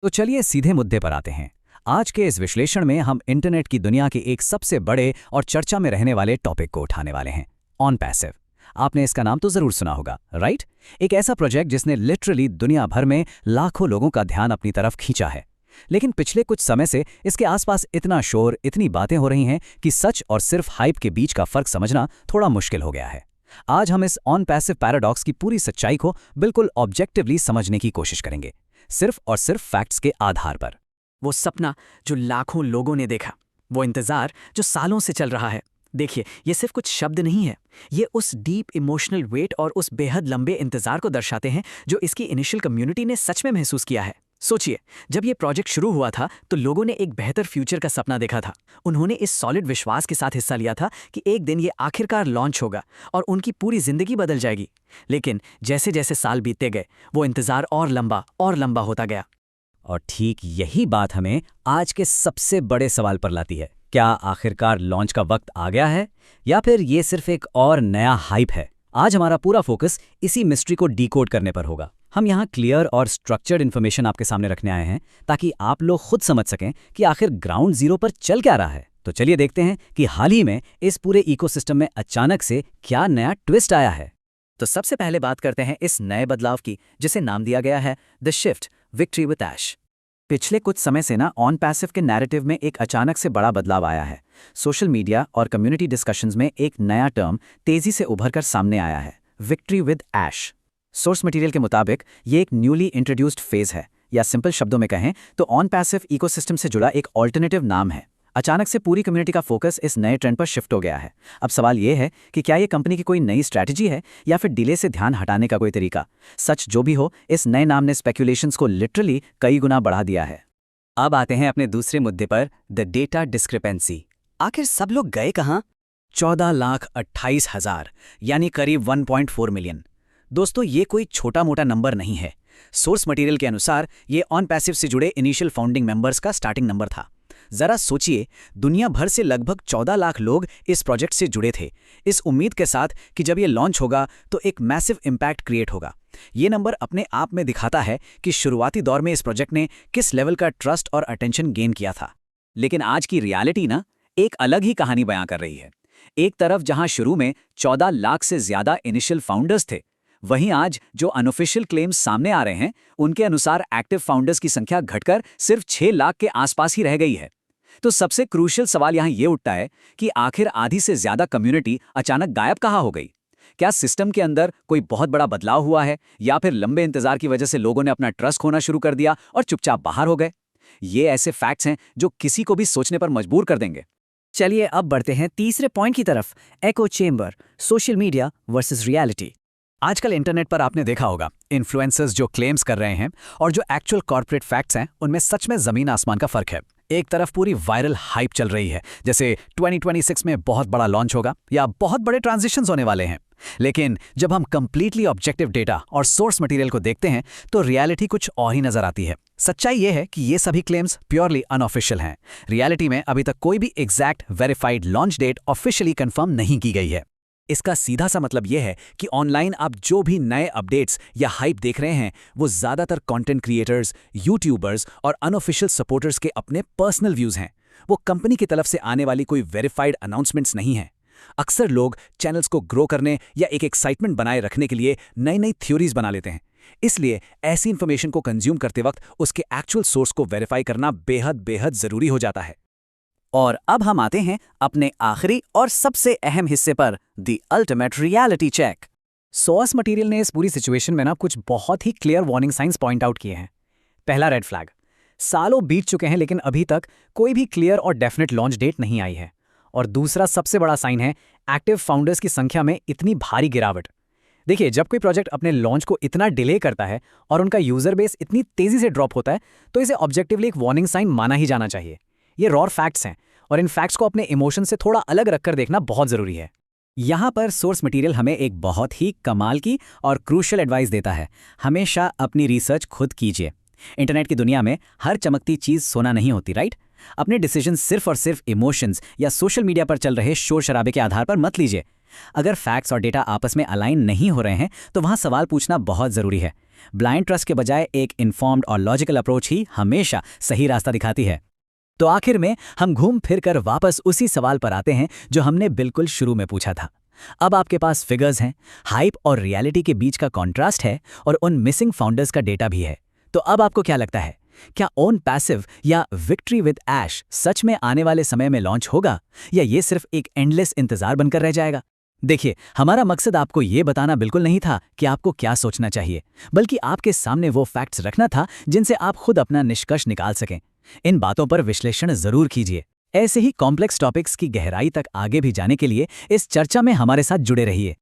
तो चलिए सीधे मुद्दे पर आते हैं। आज के इस विश्लेषण में हम इंटरनेट की दुनिया के एक सबसे बड़े और चर्चा में रहने वाले टॉपिक को उठाने वाले हैं, ऑन पैसिव। आपने इसका नाम तो जरूर सुना होगा, राइट? एक ऐसा प्रोजेक्ट जिसने लिटरली दुनिया भर में लाखों लोगों का ध्यान अपनी तरफ खींचा है। लेकिन पिछले कुछ समय से इसके आसपास इतना शोर, इतनी बातें हो रही हैं कि सच और सिर्फ हाइप के बीच का फर्क समझना थोड़ा मुश्किल हो गया है। आज हम इस ऑन पैसिव पैराडॉक्स की पूरी सच्चाई को बिल्कुल ऑब्जेक्टिवली समझने की कोशिश करेंगे, सिर्फ और सिर्फ फैक्ट्स के आधार पर। वो सपना जो लाखों लोगों ने देखा, वो इंतजार जो सालों से चल रहा है। देखिए, ये सिर्फ कुछ शब्द नहीं है, ये उस डीप इमोशनल वेट और उस बेहद लंबे इंतजार को दर्शाते हैं जो इसकी इनिशियल कम्युनिटी ने सच में महसूस किया है। सोचिए, जब ये प्रोजेक्ट शुरू हुआ था तो लोगों ने एक बेहतर फ्यूचर का सपना देखा था। उन्होंने इस सॉलिड विश्वास के साथ हिस्सा लिया था कि एक दिन ये आखिरकार लॉन्च होगा और उनकी पूरी जिंदगी बदल जाएगी। लेकिन जैसे जैसे साल बीतते गए, वो इंतजार और लंबा होता गया। और ठीक यही बात हमें आज के सबसे बड़े सवाल पर लाती है। क्या आखिरकार लॉन्च का वक्त आ गया है, या फिर ये सिर्फ एक और नया हाइप है? आज हमारा पूरा फोकस इसी मिस्ट्री को डीकोड करने पर होगा। हम यहाँ क्लियर और स्ट्रक्चर्ड इन्फॉर्मेशन आपके सामने रखने आए हैं ताकि आप लोग खुद समझ सकें कि आखिर ग्राउंड जीरो पर चल क्या रहा है। तो चलिए देखते हैं कि हाल ही में इस पूरे इकोसिस्टम में अचानक से क्या नया ट्विस्ट आया है। तो सबसे पहले बात करते हैं इस नए बदलाव की, जिसे नाम दिया गया है द शिफ्ट विक्ट्री विद ऐश। पिछले कुछ समय से ऑन पैसिव के नैरेटिव में एक अचानक से बड़ा बदलाव आया है। सोशल मीडिया और कम्युनिटी डिस्कशंस में एक नया टर्म तेजी से उभरकर सामने आया है, victory with ash. Source material के मुताबिक ये एक न्यूली इंट्रोड्यूस्ड फेज है, या सिंपल शब्दों में कहें तो ऑन पैसिव इकोसिस्टम से जुड़ा एक ऑल्टरनेटिव नाम है। अचानक से पूरी कम्युनिटी का फोकस इस नए ट्रेंड पर शिफ्ट हो गया है। अब सवाल ये है कि क्या ये कंपनी की कोई नई स्ट्रैटेजी है या फिर डिले से ध्यान हटाने का कोई तरीका। सच जो भी हो, इस नए नाम ने स्पेक्यूलेशंस को लिटरली कई गुना बढ़ा दिया है। अब आते हैं अपने दूसरे मुद्दे पर, द डेटा डिस्क्रिपेंसी। आखिर सब लोग गए कहाँ? 14,28,000 यानी करीब 1.4 मिलियन। दोस्तों, ये कोई छोटा मोटा नंबर नहीं है। सोर्स मटेरियल के अनुसार ये ऑन पैसिव से जुड़े इनिशियल फाउंडिंग मेंबर्स का स्टार्टिंग नंबर था। जरा सोचिए, दुनिया भर से लगभग 14 लाख लोग इस प्रोजेक्ट से जुड़े थे, इस उम्मीद के साथ कि जब ये लॉन्च होगा तो एक मैसिव इम्पैक्ट क्रिएट होगा। ये नंबर अपने आप में दिखाता है कि शुरुआती दौर में इस प्रोजेक्ट ने किस लेवल का ट्रस्ट और अटेंशन गेन किया था। लेकिन आज की रियलिटी एक अलग ही कहानी बयां कर रही है। एक तरफ जहां शुरू में 14 लाख से ज्यादा इनिशियल फाउंडर्स थे, वहीं आज जो अनऑफिशियल क्लेम्स सामने आ रहे हैं, उनके अनुसार एक्टिव फाउंडर्स की संख्या घटकर सिर्फ 6 लाख के आसपास ही रह गई है। तो सबसे क्रूशियल सवाल यहां ये उठता है कि आखिर आधी से ज्यादा कम्युनिटी अचानक गायब कहाँ हो गई? क्या सिस्टम के अंदर कोई बहुत बड़ा बदलाव हुआ है, या फिर लंबे इंतजार की वजह से लोगों ने अपना ट्रस्ट खोना शुरू कर दिया और चुपचाप बाहर हो गए? ये ऐसे फैक्ट्स हैं जो किसी को भी सोचने पर मजबूर कर देंगे। चलिए अब बढ़ते हैं तीसरे पॉइंट की तरफ, एको chamber, social media versus reality. आजकल इंटरनेट पर आपने देखा होगा, इन्फ्लुएंसर्स जो क्लेम्स कर रहे हैं और जो एक्चुअल कॉर्पोरेट फैक्ट्स हैं, उनमें सच में जमीन आसमान का फर्क है। एक तरफ पूरी वायरल हाइप चल रही है, जैसे 2026 में बहुत बड़ा लॉन्च होगा या बहुत बड़े ट्रांजिशंस होने वाले हैं। लेकिन जब हम कंप्लीटली ऑब्जेक्टिव डेटा और सोर्स मटेरियल को देखते हैं तो रियलिटी कुछ और ही नजर आती है। सच्चाई यह है कि ये सभी क्लेम्स प्योरली अनऑफिशियल हैं। रियलिटी में अभी तक कोई भी exact verified launch date officially confirm नहीं की गई है। इसका सीधा सा मतलब यह है कि ऑनलाइन आप जो भी नए अपडेट्स या हाइप देख रहे हैं, वो ज्यादातर कंटेंट क्रिएटर्स, यूट्यूबर्स और अनऑफिशियल सपोर्टर्स के अपने पर्सनल व्यूज हैं। वो कंपनी की तरफ से आने वाली कोई वेरीफाइड अनाउंसमेंट्स नहीं है। अक्सर लोग चैनल्स को ग्रो करने या एक एक्साइटमेंट बनाए रखने के लिए नई नई थ्योरीज बना लेते हैं। इसलिए ऐसी इंफॉर्मेशन को कंज्यूम करते वक्त उसके एक्चुअल सोर्स को वेरीफाई करना बेहद जरूरी हो जाता है। और अब हम आते हैं अपने आखिरी और सबसे अहम हिस्से पर, the ultimate reality check. Source material ने इस पूरी सिचुएशन में कुछ बहुत ही clear warning signs point out किए हैं। पहला रेड फ्लैग, सालों बीत चुके हैं लेकिन अभी तक कोई भी क्लियर और डेफिनेट लॉन्च डेट नहीं आई है। और दूसरा सबसे बड़ा साइन है एक्टिव फाउंडर्स की संख्या में इतनी भारी गिरावट। देखिए, जब कोई प्रोजेक्ट अपने लॉन्च को इतना डिले करता है और उनका यूजर बेस इतनी तेजी से ड्रॉप होता है, तो इसे ऑब्जेक्टिवली एक वार्निंग साइन माना ही जाना चाहिए। ये रॉ फैक्ट्स हैं और इन फैक्ट्स को अपने इमोशन से थोड़ा अलग रखकर देखना बहुत जरूरी है। यहाँ पर सोर्स मटेरियल हमें एक बहुत ही कमाल की और क्रूशियल एडवाइस देता है। हमेशा अपनी रिसर्च खुद कीजिए। इंटरनेट की दुनिया में हर चमकती चीज सोना नहीं होती, राइट? अपने डिसीजन सिर्फ और सिर्फ इमोशंस या सोशल मीडिया पर चल रहे शोर शराबे के आधार पर मत लीजिए। अगर फैक्ट्स और डेटा आपस में अलाइन नहीं हो रहे हैं तो वहाँ सवाल पूछना बहुत ज़रूरी है। ब्लाइंड ट्रस्ट के बजाय एक इन्फॉर्म्ड और लॉजिकल अप्रोच ही हमेशा सही रास्ता दिखाती है। तो आखिर में हम घूम फिर कर वापस उसी सवाल पर आते हैं जो हमने बिल्कुल शुरू में पूछा था। अब आपके पास फिगर्स हैं, हाइप और रियलिटी के बीच का कॉन्ट्रास्ट है और उन मिसिंग फाउंडर्स का डेटा भी है। तो अब आपको क्या लगता है, क्या ओन पैसिव या विक्ट्री विद ऐश सच में आने वाले समय में लॉन्च होगा या ये सिर्फ एक एंडलेस इंतजार बनकर रह जाएगा? देखिए, हमारा मकसद आपको ये बताना बिल्कुल नहीं था कि आपको क्या सोचना चाहिए, बल्कि आपके सामने वो फैक्ट्स रखना था जिनसे आप खुद अपना निष्कर्ष निकाल सकें। इन बातों पर विश्लेषण जरूर कीजिए। ऐसे ही कॉम्प्लेक्स टॉपिक्स की गहराई तक आगे भी जाने के लिए इस चर्चा में हमारे साथ जुड़े रहिए।